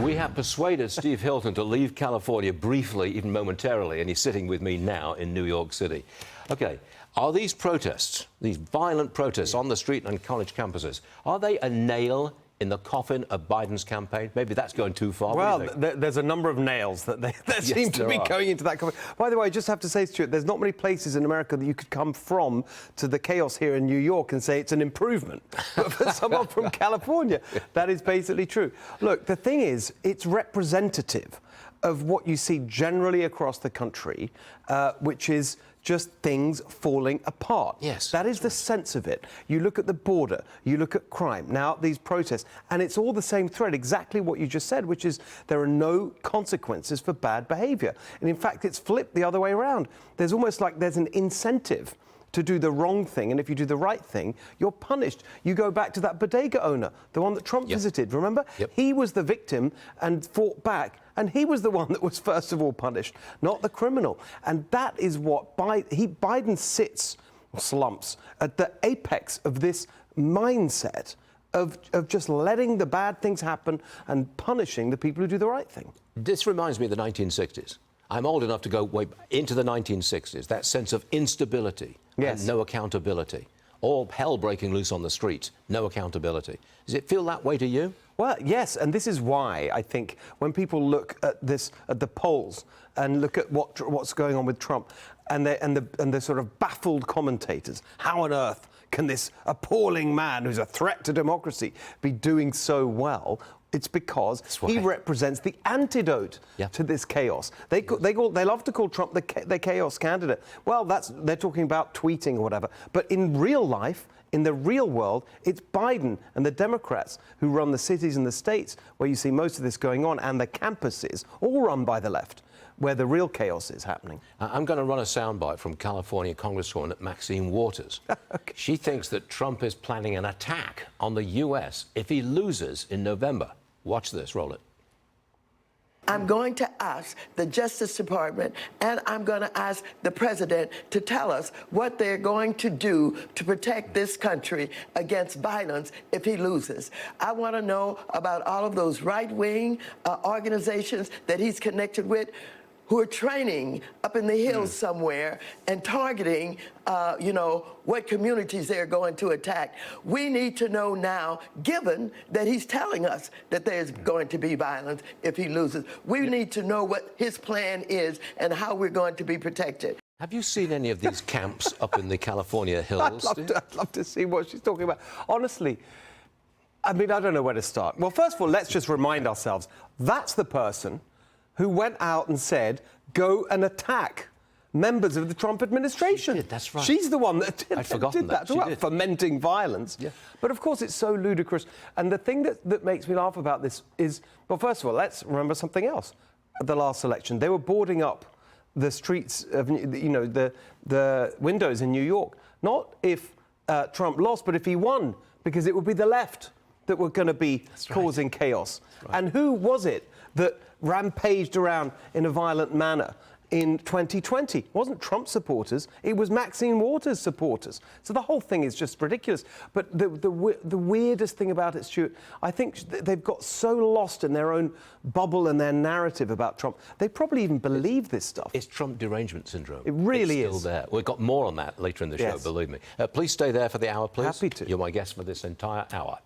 We have persuaded Steve Hilton to leave California briefly, even momentarily, and he's sitting with me now in New York City. OK, are these protests, these violent protests on the street and college campuses, are they a nail in the coffin of Biden's campaign? Maybe that's going too far. Well, there's a number of nails that seem to be going into that coffin. By the way, I just have to say, Stuart, there's not many places in America that you could come from to the chaos here in New York and say it's an improvement. But for someone from California, that is basically true. Look, the thing is, it's representative of what you see generally across the country, which is just things falling apart. Yes. That is the sense of it. You look at the border, you look at crime, now these protests, and it's all the same thread, exactly what you just said, which is there are no consequences for bad behaviour. And in fact, it's flipped the other way around. There's almost like there's an incentive to do the wrong thing, and if you do the right thing, you're punished. You go back to that bodega owner, the one that Trump visited, remember? He was the victim and fought back, and he was the one that was first of all punished, not the criminal. And that is what Biden sits, or slumps, at the apex of this mindset of just letting the bad things happen and punishing the people who do the right thing. This reminds me of the 1960s. I'm old enough to go way into the 1960s, that sense of instability and no accountability. All hell breaking loose on the streets, no accountability. Does it feel that way to you? Well, yes, and this is why I think when people look at this, at the polls, and look at what's going on with Trump, and the sort of baffled commentators, how on earth can this appalling man who's a threat to democracy be doing so well? It's because he represents the antidote to this chaos. They love to call Trump the chaos candidate. Well, they're talking about tweeting or whatever. But in real life, in the real world, it's Biden and the Democrats who run the cities and the states where you see most of this going on, and the campuses, all run by the left, where the real chaos is happening. I'm going to run a soundbite from California Congresswoman Maxine Waters. She thinks that Trump is planning an attack on the U.S. if he loses in November. Watch this, roll it. I'm going to ask the Justice Department, and I'm going to ask the president to tell us what they're going to do to protect this country against violence if he loses. I want to know about all of those right-wing organizations that he's connected with, who are training up in the hills somewhere and targeting, what communities they're going to attack. We need to know now, given that he's telling us that there's going to be violence if he loses. We need to know what his plan is and how we're going to be protected. Have you seen any of these camps up in the California hills? I'd love to see what she's talking about. Honestly, I mean, I don't know where to start. Well, first of all, let's just remind ourselves, that's the person who went out and said, go and attack members of the Trump administration. She did, that's right. She's the one that I'd forgotten that. She did. Fomenting violence. Yeah. But of course, it's so ludicrous. And the thing that makes me laugh about this is, well, first of all, let's remember something else. At the last election, they were boarding up the streets of, the windows in New York. Not if Trump lost, but if he won, because it would be the left that were going to be causing chaos. And who was it that rampaged around in a violent manner in 2020? It wasn't Trump supporters, it was Maxine Waters supporters. So the whole thing is just ridiculous. But the weirdest thing about it, Stuart, I think they've got so lost in their own bubble and their narrative about Trump, they probably even believe this stuff. It's Trump derangement syndrome. It really is. It's still there. We've got more on that later in the show, believe me. Please stay there for the hour, please. Happy to. You're my guest for this entire hour.